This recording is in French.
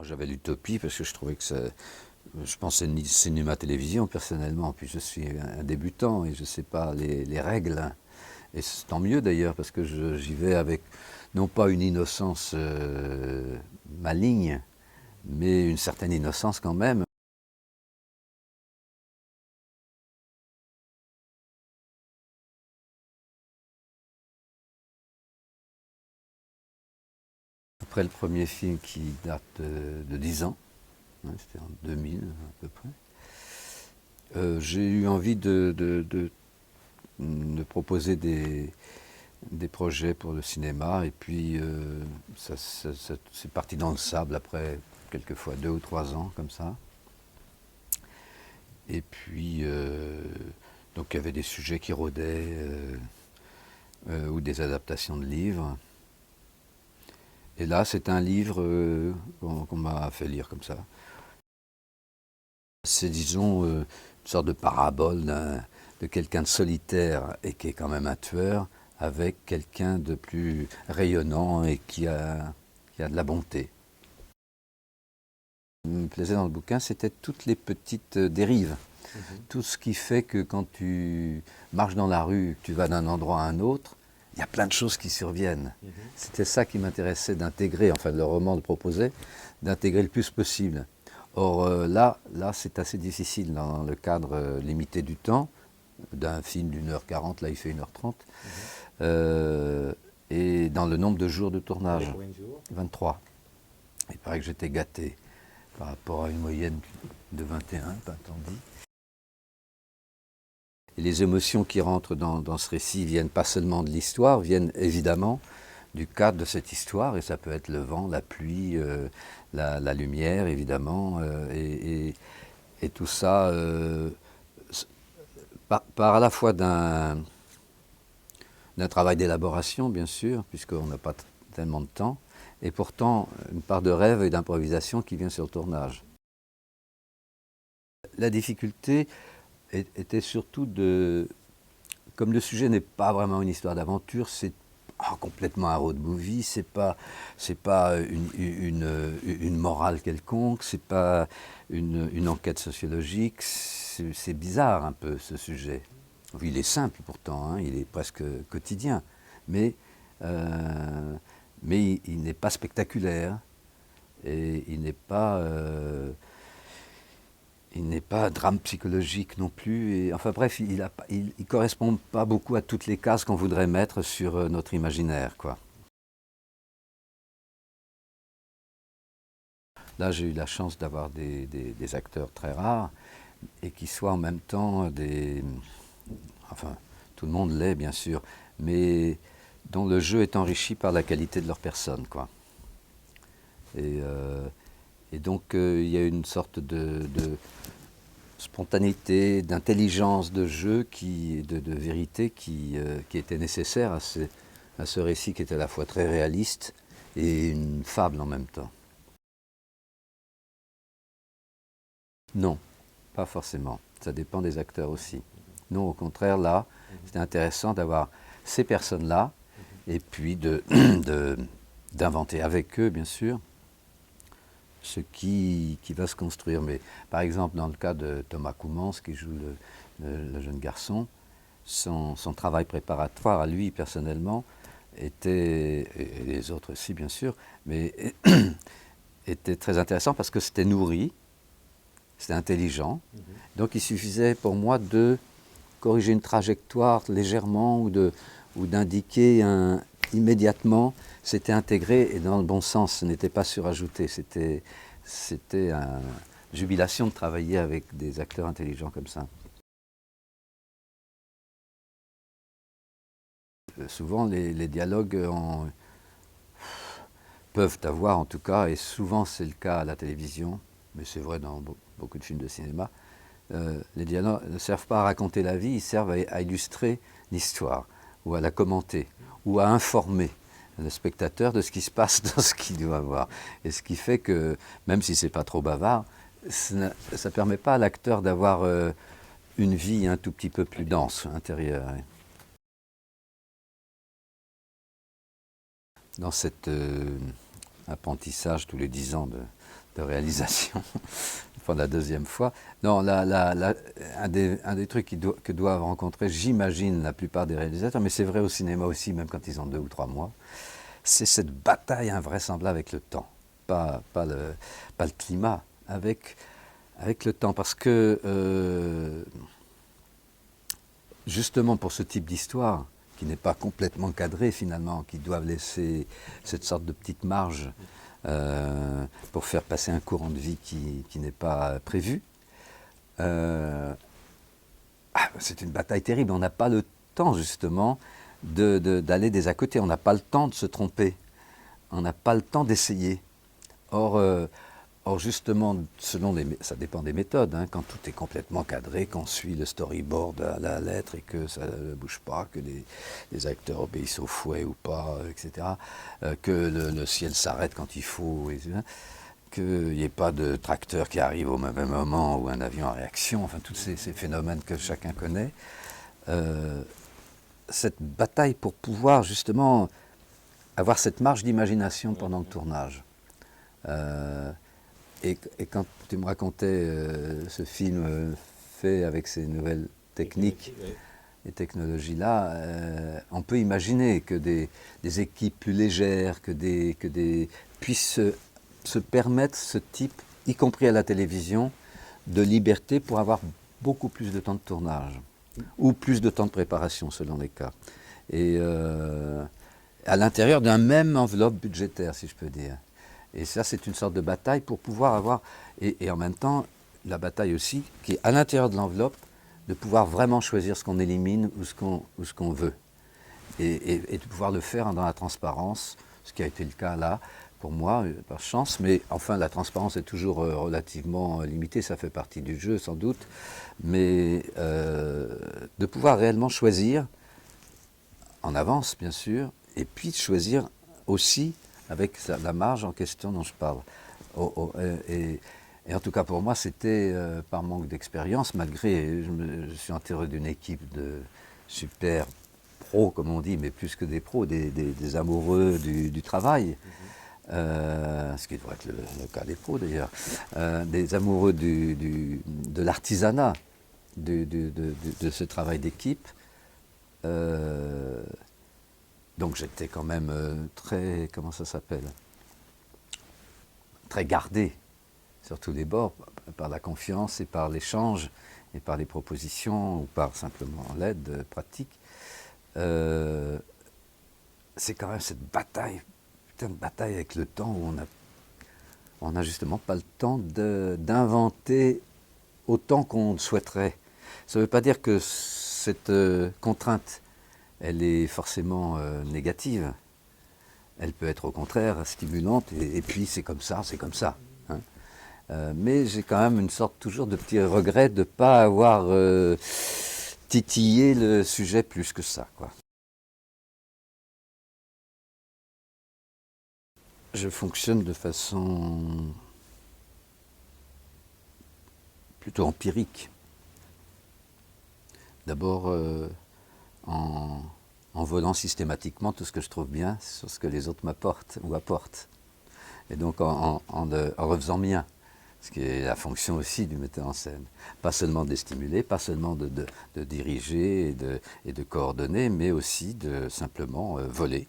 J'avais l'utopie parce que je trouvais que je pensais cinéma-télévision personnellement, puis je suis un débutant et je ne sais pas les règles. Hein. Et c'est tant mieux d'ailleurs parce que j'y vais avec non pas une innocence maligne, mais une certaine innocence quand même. Après le premier film qui date de 10 ans, hein, c'était en 2000 à peu près, j'ai eu envie de proposer des projets pour le cinéma et puis c'est parti dans le sable après quelquefois 2 ou 3 ans comme ça. Et puis donc il y avait des sujets qui rôdaient ou des adaptations de livres. Et là c'est un livre qu'on m'a fait lire comme ça. C'est disons une sorte de parabole de quelqu'un de solitaire et qui est quand même un tueur avec quelqu'un de plus rayonnant et qui a de la bonté. Ce qui me plaisait dans le bouquin, c'était toutes les petites dérives. Tout ce qui fait que quand tu marches dans la rue, que tu vas d'un endroit à un autre, il y a plein de choses qui surviennent. C'était ça qui m'intéressait d'intégrer, enfin le roman le proposait, d'intégrer le plus possible. Or là c'est assez difficile dans le cadre limité du temps, d'un film d'1h40, là il fait 1h30, et dans le nombre de jours de tournage. 23. Il paraît que j'étais gâté par rapport à une moyenne de 21, pas tant dit. Et les émotions qui rentrent dans ce récit viennent pas seulement de l'histoire, viennent évidemment du cadre de cette histoire, et ça peut être le vent, la pluie, la lumière évidemment, et tout ça par à la fois d'un travail d'élaboration bien sûr, puisqu'on n'a pas tellement de temps, et pourtant une part de rêve et d'improvisation qui vient sur le tournage. La difficulté était surtout comme le sujet n'est pas vraiment une histoire d'aventure, c'est complètement un road movie, c'est pas une morale quelconque, c'est pas une enquête sociologique, c'est bizarre un peu ce sujet. Il est simple pourtant, hein, il est presque quotidien, mais, il n'est pas spectaculaire et il n'est pas drame psychologique non plus. Et, enfin bref, il ne correspond pas beaucoup à toutes les cases qu'on voudrait mettre sur notre imaginaire, quoi. Là, j'ai eu la chance d'avoir des acteurs très rares et qui soient en même temps enfin, tout le monde l'est bien sûr, mais dont le jeu est enrichi par la qualité de leur personne, quoi. Et donc, il y a une sorte de spontanéité, d'intelligence de jeu, de vérité qui était nécessaire à ce récit qui était à la fois très réaliste et une fable en même temps. Non, pas forcément. Ça dépend des acteurs aussi. Non, au contraire, là, c'était intéressant d'avoir ces personnes-là et puis d'inventer avec eux, bien sûr, ce qui va se construire. Mais par exemple, dans le cas de Thomas Coumans, qui joue le jeune garçon, son travail préparatoire à lui personnellement était, et les autres aussi bien sûr, mais était très intéressant parce que c'était nourri, c'était intelligent. Donc il suffisait pour moi de corriger une trajectoire légèrement ou d'indiquer immédiatement, c'était intégré et dans le bon sens, ce n'était pas surajouté, c'était une jubilation de travailler avec des acteurs intelligents comme ça. Souvent les dialogues peuvent avoir en tout cas, et souvent c'est le cas à la télévision, mais c'est vrai dans beaucoup de films de cinéma, les dialogues ne servent pas à raconter la vie, ils servent à illustrer l'histoire, ou à la commenter, ou à informer le spectateur de ce qui se passe dans ce qu'il doit voir. Et ce qui fait que, même si c'est pas trop bavard, ça ne permet pas à l'acteur d'avoir une vie un tout petit peu plus dense, intérieure. Dans cet apprentissage tous les 10 ans de réalisation pour la deuxième fois. Non, un des trucs que doivent rencontrer, j'imagine, la plupart des réalisateurs, mais c'est vrai au cinéma aussi, même quand ils ont 2 ou 3 mois, c'est cette bataille invraisemblable avec le temps. Pas le climat, avec le temps. Parce que, justement, pour ce type d'histoire, qui n'est pas complètement cadrée finalement, qui doivent laisser cette sorte de petite marge pour faire passer un courant de vie qui n'est pas prévu, c'est une bataille terrible. On n'a pas le temps, justement, d'aller des à côté. On n'a pas le temps de se tromper. On n'a pas le temps d'essayer. Or, justement, ça dépend des méthodes. Hein, quand tout est complètement cadré, qu'on suit le storyboard à la lettre et que ça ne bouge pas, que les acteurs obéissent au fouet ou pas, etc., que le ciel s'arrête quand il faut, qu'il n'y ait pas de tracteur qui arrive au même moment ou un avion en réaction, enfin tous ces phénomènes que chacun connaît. Cette bataille pour pouvoir justement avoir cette marge d'imagination pendant le tournage. Et quand tu me racontais ce film fait avec ces nouvelles techniques et technologies-là, on peut imaginer que des équipes plus légères, puissent se permettre ce type, y compris à la télévision, de liberté pour avoir beaucoup plus de temps de tournage ou plus de temps de préparation selon les cas. Et à l'intérieur d'un même enveloppe budgétaire, si je peux dire. Et ça, c'est une sorte de bataille pour pouvoir avoir, et en même temps, la bataille aussi, qui est à l'intérieur de l'enveloppe, de pouvoir vraiment choisir ce qu'on élimine ou ce qu'on veut. Et de pouvoir le faire dans la transparence, ce qui a été le cas là, pour moi, par chance. Mais enfin, la transparence est toujours relativement limitée, ça fait partie du jeu sans doute. Mais de pouvoir réellement choisir, en avance bien sûr, et puis de choisir aussi avec la marge en question dont je parle. Et en tout cas pour moi, c'était par manque d'expérience, malgré, je suis entouré d'une équipe de super pros, comme on dit, mais plus que des pros, des amoureux du travail, ce qui devrait être le cas des pros d'ailleurs, des amoureux de l'artisanat, de ce travail d'équipe. Donc j'étais quand même très, comment ça s'appelle, très gardé sur tous les bords par la confiance et par l'échange et par les propositions ou par simplement l'aide pratique. C'est quand même cette bataille, putain de bataille avec le temps où on n'a justement pas le temps d'inventer autant qu'on souhaiterait. Ça ne veut pas dire que cette contrainte elle est forcément négative. Elle peut être au contraire stimulante, et puis c'est comme ça. Hein. Mais j'ai quand même une sorte toujours de petit regret de ne pas avoir titillé le sujet plus que ça, quoi. Je fonctionne de façon plutôt empirique. D'abord, en volant systématiquement tout ce que je trouve bien sur ce que les autres m'apportent ou apportent. Et donc en refaisant mien, ce qui est la fonction aussi du metteur en scène. Pas seulement de les stimuler, pas seulement de diriger et de coordonner, mais aussi de simplement voler.